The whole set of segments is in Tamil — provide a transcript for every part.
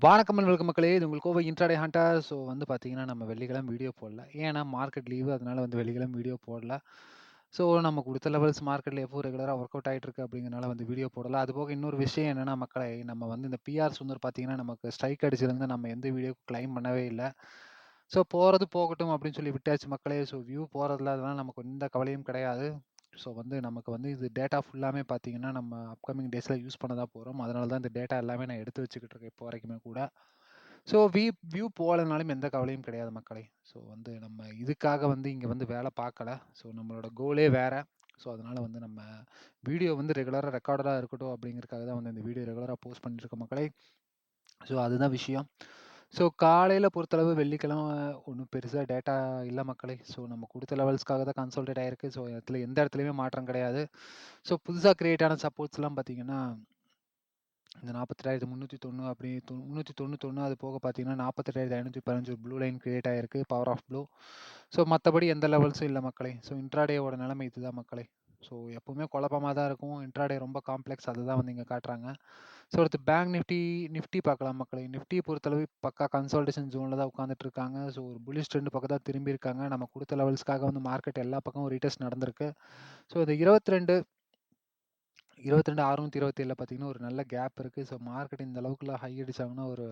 வணக்கம் அண்ட் வெல்கம் மக்களே. இது உங்கள் கோவை இன்ட்ராடே ஹண்டர். ஸோ வந்து பார்த்தீங்கன்னா, நம்ம வெள்ளிக்கிழமை வீடியோ போடல. ஏன்னா மார்க்கெட் லீவு. அதனால வந்து வெள்ளிக்கிழமை வீடியோ போடல. ஸோ நம்ம குடுத்த லெவல்ஸ் மார்க்கெட்ல எப்பவும் ரெகுலரா ஒர்க் அவுட் ஆயிட்டு இருக்கு அப்படிங்கிறனால வந்து வீடியோ போடல. அதுபோக இன்னொரு விஷயம் என்னன்னா மக்களே, நம்ம வந்து இந்த பிஆர்ஸ் வந்து பார்த்தீங்கன்னா, நமக்கு ஸ்ட்ரைக் அடிச்சதுலருந்து நம்ம எந்த வீடியோக்கும் கிளைம் பண்ணவே இல்ல. ஸோ போறது போகட்டும் அப்படின்னு சொல்லி விட்டாச்சு மக்களே. ஸோ வியூ போறதில்ல. அதனால நமக்கு எந்த கவலையும் கிடையாது. ஸோ வந்து நமக்கு வந்து இது டேட்டா ஃபுல்லாமே பார்த்தீங்கன்னா, நம்ம அப்கமிங் டேஸ்ல யூஸ் பண்ண தான் போறோம். அதனால தான் இந்த டேட்டா எல்லாமே நான் எடுத்து வச்சுக்கிட்டு இருக்கேன் இப்போ வரைக்குமே கூட. ஸோ வியூ போலனாலும் எந்த கவலையும் கிடையாது மக்களே. ஸோ வந்து நம்ம இதுக்காக வந்து இங்க வந்து வேலை பார்க்கல. ஸோ நம்மளோட கோலே வேற. ஸோ அதனால வந்து நம்ம வீடியோ வந்து ரெகுலரா ரெக்கார்டடா இருக்கட்டும் அப்படிங்கிறதுக்காக தான் வந்து இந்த வீடியோ ரெகுலரா போஸ்ட் பண்ணிட்டு இருக்கேன் மக்களே. ஸோ அதுதான் விஷயம். ஸோ காலையில பொறுத்தளவு வெள்ளிக்கிழமை ஒண்ணும் பெருசா டேட்டா இல்ல மக்களே. ஸோ நம்ம குடுத்த லெவல்ஸ்க்காக தான் கன்சாலிடேட் ஆயிருக்கு. ஸோ எந்த இடத்துலயுமே மாற்றம் கிடையாது. ஸோ புதுசா கிரியேட் ஆன சப்போர்ட்ஸ்லாம் பார்த்தீங்கன்னா இந்த 48,390 அப்படி 391 அது போக பார்த்தீங்கன்னா, 48,515 ஒரு ப்ளூ லைன் கிரியேட் ஆயிருக்கு. Power of blue. ஸோ மத்தபடி எந்த லெவல்ஸும் இல்ல மக்களே. ஸோ இன்ட்ராடேவோட நிலைமை இதுதான் மக்களே. ஸோ எப்பவுமே குழப்பமா தான் இருக்கும். இன்ட்ராடே ரொம்ப காம்ப்ளெக்ஸ். அதுதான் வந்து இங்க காட்டுறாங்க. ஸோ அடுத்து பேங்க் நிஃப்டி பார்க்கலாம் மக்களே. நிஃப்டிய பொறுத்தளவு பக்கா கன்சாலிடேஷன் ஜோன்ல தான் உட்கார்ந்துட்டு இருக்காங்க. ஸோ ஒரு புல்லிஷ் ட்ரெண்ட் பக்கம் தான் திரும்பி இருக்காங்க. நம்ம குடுத்த லெவல்ஸ்க்காக வந்து மார்க்கெட் எல்லா பக்கமும் ரீடெஸ்ட் நடந்திருக்கு. ஸோ இந்த 22,627ல பார்த்தீங்கன்னா, ஒரு நல்ல கேப் இருக்கு. ஸோ மார்க்கெட் இந்த அளவுக்குலாம் ஹை அடிச்சாங்கன்னா, ஒரு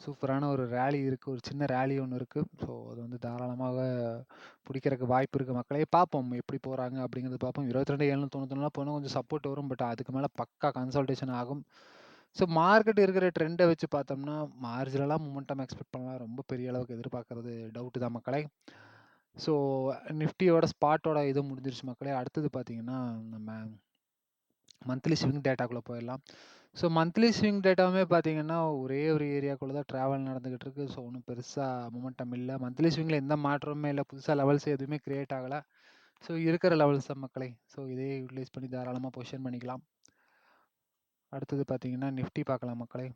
சூப்பரான ஒரு ராலி இருக்கு. ஒரு சின்ன ராலி ஒண்ணு இருக்கு. ஸோ அது வந்து தாராளமாக புடிக்கிறக்கு வாய்ப்பு இருக்கு மக்களே. பார்ப்போம் எப்படி போறாங்க அப்படிங்கிறத பார்ப்போம். 22,791லாம் போனா கொஞ்சம் சப்போர்ட் வரும். பட் அதுக்கு மேல பக்கா கன்சால்டேஷன் ஆகும். ஸோ மார்க்கெட் இருக்கிற ட்ரெண்ட வச்சு பார்த்தோம்னா, மார்ஜினலா மொமெண்டம் எக்ஸ்பெக்ட் பண்ணலாம். ரொம்ப பெரிய அளவுக்கு எதிர்பார்க்கறது டவுட் தான் மக்களே. ஸோ நிஃப்டியோட ஸ்பாட்டோட இது முடிஞ்சிருச்சு மக்களே. அடுத்தது பார்த்தீங்கன்னா, நம்ம மந்த்லி ஸ்விங் டேட்டாக்குள்ள போயிரலாம். ஸோ மந்த்லி ஸ்விங் டேட்டாவுமே பார்த்தீங்கன்னா, ஒரே ஒரு ஏரியாக்குள்ள தான் ட்ராவல் நடந்துகிட்டு இருக்கு. ஸோ ஒண்ணும் பெருசா மொமெண்டம் இல்ல. மந்த்லி ஸ்விங்ல எந்த மாற்றமுமே இல்ல. புதுசா லெவல்ஸ் எதுவுமே கிரியேட் ஆகல. ஸோ இருக்கிற லெவல்ஸ் தான் மக்களே. ஸோ இதையே யூட்டிலைஸ் பண்ணி தாராளமா பொசிஷன் பண்ணிக்கலாம். அடுத்தது பார்த்தீங்கன்னா, நிஃப்டி பார்க்கலாம் மக்களே.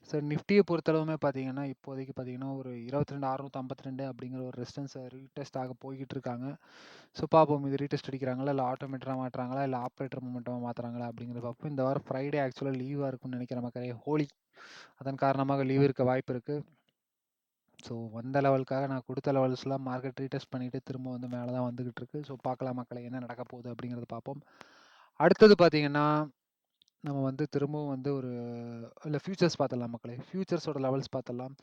ஸோ நிஃப்டிய பொறுத்தளவுமே பார்த்தீங்கன்னா, இப்போதைக்கு பார்த்தீங்கன்னா, ஒரு 22,652 அப்படிங்கிற ஒரு ரெசிஸ்டன்ஸ ரீடெஸ்ட் ஆக போய்க்கிட்டு இருக்காங்க. ஸோ பார்ப்போம் இது ரீடெஸ்ட் அடிக்கிறாங்களா? இல்ல ஆட்டோமேட்டரா மாட்றாங்களா? இல்ல ஆப்பரேட்டர் மொமெண்டமா மாத்துறாங்களா? அப்படிங்கிறத பார்ப்போம். இந்த வாரம் ஃப்ரைடே ஆக்சுவலா லீவா இருக்கும்னு நினைக்கிறேன் மக்களே. ஹோலி. அதன் காரணமாக லீவ் இருக்க வாய்ப்பு இருக்கு. ஸோ வந்த லெவலுக்காக நான் குடுத்த லெவல்ஸ்லாம் மார்க்கெட் ரீடெஸ்ட் பண்ணிட்டு திரும்ப வந்து மேல தான் வந்துகிட்டு இருக்கு. ஸோ பார்க்கலாம் மக்களே என்ன நடக்க போகுது அப்படிங்கிறத பார்ப்போம். அடுத்தது பார்த்தீங்கன்னா, நம்ம வந்து திரும்பவும் வந்து ஒரு இல்ல ஃபியூச்சர்ஸ் பார்த்துடலாம் மக்களே. ஃபியூச்சர்ஸோட லெவல்ஸ் பார்த்துடலாம்.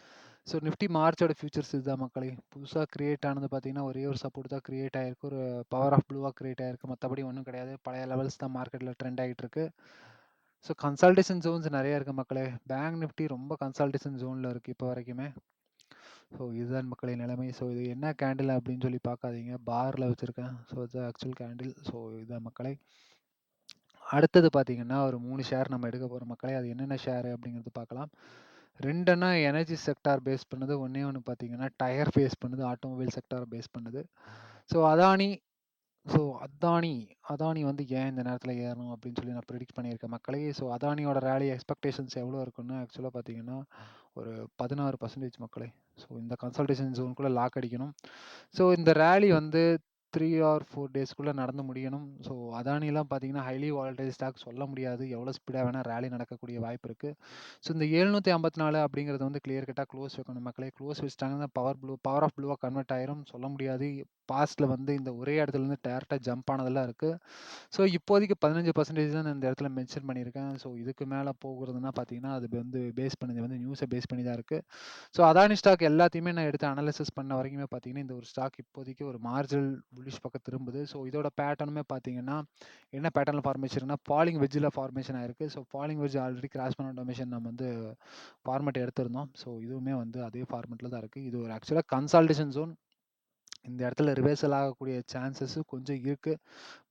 ஸோ நிஃப்டி மார்ச்சோட ஃபியூச்சர்ஸ் இதுதான் மக்களே. புதுசா கிரியேட் ஆனது பார்த்தீங்கன்னா, ஒரே ஒரு சப்போர்ட் தான் கிரியேட் ஆயிருக்கு. ஒரு பவர் ஆஃப் ப்ளூவா கிரியேட் ஆயிருக்கு. மத்தபடி ஒண்ணும் கிடையாது. பழைய லெவல்ஸ் தான் மார்க்கெட்ல ட்ரெண்ட் ஆயிட்டு இருக்கு. ஸோ கன்சால்டேஷன் ஜோன்ஸ் நெறைய இருக்கு மக்களே. பேங்க் நிஃப்டி ரொம்ப கன்சால்டேஷன் ஜோன்ல இருக்கு இப்போ வரைக்குமே. ஸோ இதுதான் மக்களே நிலைமை. ஸோ இது என்ன கேண்டில் அப்படின்னு சொல்லி பார்க்காதீங்க. பார்ல வச்சிருக்கேன். ஸோ இது ஆக்சுவல் கேண்டில். ஸோ இதுதான் மக்களே. அடுத்தது பார்த்தீங்கன்னா, ஒரு 3 ஷேர் நம்ம எடுக்க போறோம் மக்களே. அது என்னென்ன ஷேர் அப்படிங்கிறது பார்க்கலாம். 2ன்னா எனர்ஜி செக்டார் பேஸ் பண்ணது. ஒண்ணே ஒண்ணு பார்த்தீங்கன்னா, டயர் பேஸ் பண்ணுது. ஆட்டோமொபைல் செக்டார பேஸ் பண்ணுது. ஸோ அதானி ஸோ அதானி வந்து ஏன் இந்த நேரத்தில ஏறணும் அப்படின்னு சொல்லி நான் பிரெடிக்ட் பண்ணியிருக்கேன் மக்களே. ஸோ அதானியோட ராலி எக்ஸ்பெக்டேஷன்ஸ் எவ்வளோ இருக்குன்னா, ஆக்சுவலா பார்த்தீங்கன்னா, ஒரு 16% மக்களே. ஸோ இந்த கன்சல்டேஷன் ஜோன்குள்ள லாக் அடிக்கணும். ஸோ இந்த ராலி வந்து 3 ஆர் 4 டேஸ்க்குள்ள நடந்து முடியணும். ஸோ அதானிலாம் பார்த்தீங்கன்னா, ஹைலி வாலடைல் ஸ்டாக் சொல்ல முடியாது. எவ்வளோ ஸ்பீடா வேணா ராலி நடக்கக்கூடிய வாய்ப்பு இருக்கு. ஸோ இந்த 754 அப்படிங்கிறது வந்து கிளியர் கட்டா க்ளோஸ் வைக்கணும் மக்களே. க்ளோஸ் வச்சுட்டாங்கன்னா பவர் ஆஃப் ப்ளூவா கன்வெர்ட் ஆயிரும். சொல்ல முடியாது. பாஸ்ட்ல வந்து இந்த ஒரே இடத்துலருந்து டைரக்ட்டா ஜம்ப் ஆனதெல்லாம் இருக்கு. ஸோ இப்போதைக்கு 15% தான் நான் இந்த இடத்துல மென்ஷன் பண்ணியிருக்கேன். ஸோ இதுக்கு மேல போகுறதுன்னா பார்த்தீங்கன்னா, அது வந்து பேஸ் பண்ணது வந்து நியூஸ பேஸ் பண்ணி தான் இருக்கு. ஸோ அதானி ஸ்டாக் எல்லாத்தையுமே நான் எடுத்து அனலைசிஸ் பண்ண வரைக்குமே பார்த்தீங்கன்னா, இந்த ஒரு ஸ்டாக் இப்போதைக்கு ஒரு மார்ஜினல் புல்லிஷ் பக்கம் திரும்புது. ஸோ இதோட பேட்டர்னுமே பார்த்தீங்கன்னா, என்ன பேட்டர்ன்ல ஃபார்மேஷன் இருக்குன்னா, ஃபாலிங் வெட்ஜ்ல ஃபார்மேஷன் ஆயிருக்கு. So falling wedge already cross பண்ண ஆட்டோமேஷன் நம்ம வந்து ஃபார்மேட் எடுத்திருந்தோம். ஸோ இதுவுமே வந்து அதே ஃபார்மேட்ல தான் இருக்கு. இது ஒரு ஆக்சுவலா கன்சால்டேஷன் ஜோன். இந்த இடத்துல ரிவர்சல் ஆகக்கூடிய சான்சஸ் கொஞ்சம் இருக்கு.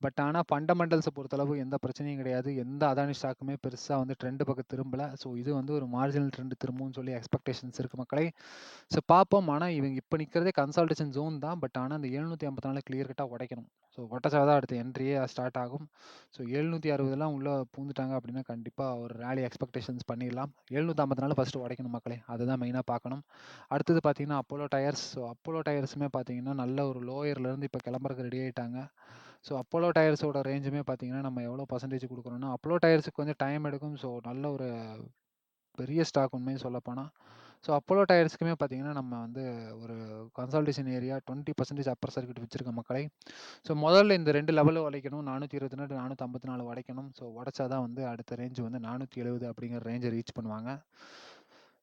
பட் ஆனா ஃபண்டமெண்டல்ஸ பொறுத்தளவு எந்த பிரச்சனையும் கிடையாது. எந்த அதானி ஸ்டாக்குமே பெருசா வந்து ட்ரெண்ட் பக்கம் திரும்பல. ஸோ இது வந்து ஒரு மார்ஜினல் ட்ரெண்ட் திரும்பும்னு சொல்லி எக்ஸ்பெக்டேஷன்ஸ் இருக்கு மக்களே. ஸோ பார்ப்போம். ஆனா இவங்க இப்ப நிக்கிறதே கன்சால்டேஷன் ஜோன் தான். பட் ஆனா அந்த 754 கிளியர் கட்டா உடைக்கணும். ஸோ உடைச்சா தான் அடுத்த என்ட்ரியே ஸ்டார்ட் ஆகும். ஸோ 760லாம் உள்ள பூந்துட்டாங்க அப்படின்னா கண்டிப்பா ஒரு ராலி எக்ஸ்பெக்டேஷன்ஸ் பண்ணிடலாம். 754 ஃபர்ஸ்ட் உடைக்கணும் மக்களே. அதுதான் மெயினா பார்க்கணும். அடுத்தது பார்த்தீங்கன்னா, அப்போலோ டயர்ஸ். ஸோ அப்போலோ டயர்ஸுமே பார்த்தீங்கன்னா, நல்ல ஒரு லோயர்ல இருந்து இப்ப கிளம்புறதுக்கு ரெடி ஆயிட்டாங்க. ஸோ அப்போலோ டயர்ஸோட ரேஞ்சுமே பார்த்தீங்கன்னா, நம்ம எவ்வளோ பெர்சன்டேஜ் குடுக்குறோம்னா, அப்போலோ டயர்ஸுக்கு கொஞ்சம் டைம் எடுக்கும். ஸோ நல்ல ஒரு பெரிய ஸ்டாக் உண்மையை சொல்லப்போனா. ஸோ அப்போலோ டயர்ஸ்க்குமே பார்த்தீங்கன்னா, நம்ம வந்து ஒரு கன்சால்டேஷன் ஏரியா 20% அப்பர் சர்க்யூட் வச்சிருக்க மக்களை. ஸோ முதல்ல இந்த 2 லெவலும் உடைக்கணும். 422, 454 உடைக்கணும். ஸோ உடைச்சா தான் வந்து அடுத்த ரேஞ்ச் வந்து 470 அப்படிங்கிற ரேஞ்சை ரீச் பண்ணுவாங்க.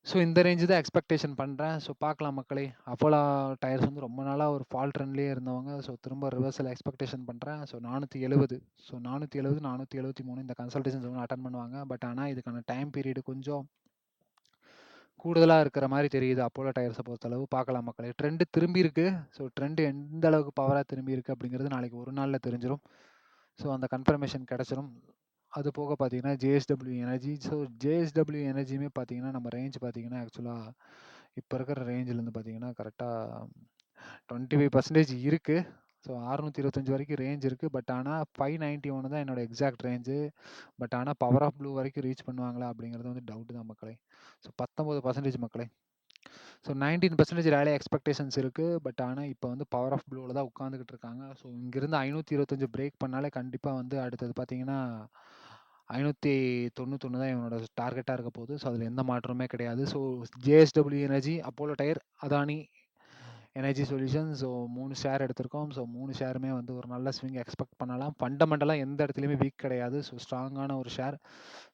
ஸோ இந்த ரேஞ்சு தான் எக்ஸ்பெக்டேஷன் பண்றேன். ஸோ பார்க்கலாம் மக்களே. அப்போலோ டயர்ஸ் வந்து ரொம்ப நாளா ஒரு ஃபால் ட்ரெண்ட்லயே இருந்தவங்க. ஸோ திரும்ப ரிவர்சல் எக்ஸ்பெக்டேஷன் பண்றேன். ஸோ 470 ஸோ 470, 473 இந்த கன்சல்டேஷன் ஜோன் அட்டெண்ட் பண்ணுவாங்க. பட் ஆனா இதுக்கான டைம் பீரியட் கொஞ்சம் கூடுதலா இருக்கிற மாரி தெரியுது அப்போலோ டயர்ஸ பொறுத்தளவு. பார்க்கலாம் மக்களே. ட்ரெண்ட் திரும்பி இருக்கு. ஸோ ட்ரெண்ட் எந்த அளவுக்கு பவரா திரும்பி இருக்கு அப்படிங்கிறது நாளைக்கு ஒரு நாள்ல தெரிஞ்சிரும். ஸோ அந்த கன்ஃபர்மேஷன் கிடைச்சிரும். அது போக பார்த்தீங்கன்னா, ஜேஎஸ்டபிள்யூ எனர்ஜி. ஸோ ஜேஎஸ்டபிள்யூ எனர்ஜியுமே பார்த்தீங்கன்னா, நம்ம ரேஞ்ச் பார்த்தீங்கன்னா, ஆக்சுவலா இப்ப இருக்கிற ரேஞ்சிலேருந்து பார்த்தீங்கன்னா, கரெக்ட்டா 25% இருக்கு. ஸோ 625 வரைக்கும் ரேஞ்ச் இருக்கு. பட் ஆனா 591 தான் என்னோட எக்ஸாக்ட் ரேஞ்சு. பட் ஆனா பவர் ஆஃப் ப்ளூ வரைக்கும் ரீச் பண்ணுவாங்களா அப்படிங்கிறது வந்து டவுட் தான் மக்களே. ஸோ 19% மக்களே. ஸோ 19% ரேலி எக்ஸ்பெக்டேஷன்ஸ் இருக்கு. பட் ஆனா இப்ப வந்து பவர் ஆஃப் ப்ளூல தான் உட்கார்ந்துகிட்டு இருக்காங்க. ஸோ இங்கிருந்து 525 பிரேக் பண்ணாலே கண்டிப்பா வந்து அடுத்தது பார்த்தீங்கன்னா, 591 தான் இவனோட டார்கெட்டா இருக்க போகுது. ஸோ அதுல எந்த மாற்றமுமே கிடையாது. So JSW energy, Apollo tyre, Adani energy solutions. So 3 share எடுத்திருக்கோம். ஸோ 3 ஷேருமே வந்து ஒரு நல்ல ஸ்விங் எக்ஸ்பெக்ட் பண்ணலாம். ஃபண்டமெண்டலா எந்த இடத்துலயுமே வீக் கிடையாது. ஸோ ஸ்ட்ராங்கான ஒரு ஷேர்.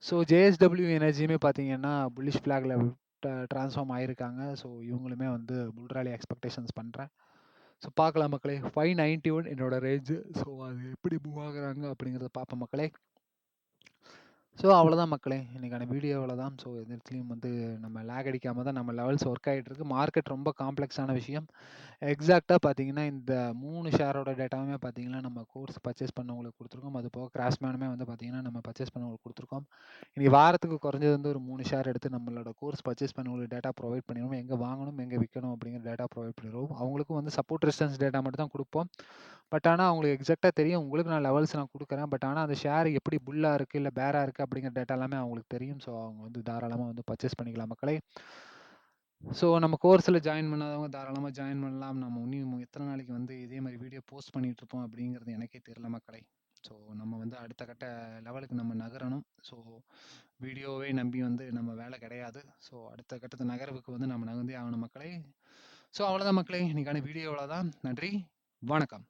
ஸோ ஜேஎஸ்டபிள்யூ எனர்ஜியுமே பார்த்தீங்கன்னா, புல்லிஷ் ஃபிளாக்ல ட்ரான்ஸ்ஃபார்ம் ஆயிருக்காங்க. ஸோ இவங்களுமே வந்து புல் ராலி எக்ஸ்பெக்டேஷன்ஸ் பண்றேன். ஸோ பார்க்கலாம் மக்களே. 591 என்னோட ரேஞ்சு. ஸோ அது எப்படி மூவ் ஆகுறாங்க அப்படிங்கிறத பார்ப்போம் மக்களே. ஸோ அவ்வளோதான் மக்களே. இன்னைக்கான வீடியோ அவ்வளோதான். ஸோ எந்த இடத்துலயும் வந்து நம்ம லேக் அடிக்காம தான் நம்ம லெவல்ஸ் ஒர்க் ஆயிட்டு இருக்கு. மார்க்கெட் ரொம்ப காம்ப்ளெக்ஸான விஷயம். எக்ஸாக்ட்டா பார்த்தீங்கன்னா, இந்த 3 ஷேரோட டேட்டாவுமே பார்த்தீங்கன்னா, நம்ம கோர்ஸ் பர்ச்சேஸ் பண்ணவங்களுக்கு குடுத்துருக்கோம். அது போக கிராஷ்மேனுமே வந்து பார்த்தீங்கன்னா, நம்ம பர்ச்சேஸ் பண்ணவங்களுக்கு குடுத்துருக்கோம். இனி வாரத்துக்கு குறைஞ்சது வந்து ஒரு 3 ஷேர் எடுத்து நம்மளோட கோர்ஸ் பர்ச்சேஸ் பண்ணவங்களுக்கு டேட்டா ப்ரொவைட் பண்ணிருவோம். எங்க வாங்கணும், எங்க விக்கணும் அப்படிங்கிற டேட்டா ப்ரொவைட் பண்ணிருவோம். அவங்களுக்கும் வந்து சப்போர்ட் ரெசிஸ்டன்ஸ் டேட்டா மட்டும் தான் குடுப்போம். பட் ஆனா அவங்களுக்கு எக்ஸாக்ட்டா தெரியும். உங்களுக்கு நான் லெவல்ஸ் நான் குடுக்குறேன். பட் ஆனா அந்த ஷேர் எப்படி புல்லா இருக்கு, இல்ல பேரா இருக்கு அப்படிங்கிற டேட்டா எல்லாமே அவங்களுக்கு தெரியும். ஸோ அவங்க வந்து தாராளமா வந்து பர்ச்சேஸ் பண்ணிக்கலாம் மக்களே. ஸோ நம்ம கோர்ஸ்ல ஜாயின் பண்ணாதவங்க தாராளமா ஜாயின் பண்ணலாம். நம்ம இன்னும் எத்தனை நாளைக்கு வந்து இதே மாரி வீடியோ போஸ்ட் பண்ணிட்டு இருப்போம் அப்படிங்கிறது எனக்கே தெரியல மக்களே. ஸோ நம்ம வந்து அடுத்த கட்ட லெவலுக்கு நம்ம நகரணும். ஸோ வீடியோவை நம்பி வந்து நம்ம வேலை கிடையாது. ஸோ அடுத்த கட்டத்து நகர்வுக்கு வந்து நம்ம நகர்ந்தே ஆகணும் மக்களே. ஸோ அவ்வளோதான் மக்களே. இன்னைக்கான வீடியோ அவ்வளோதான். நன்றி. வணக்கம்.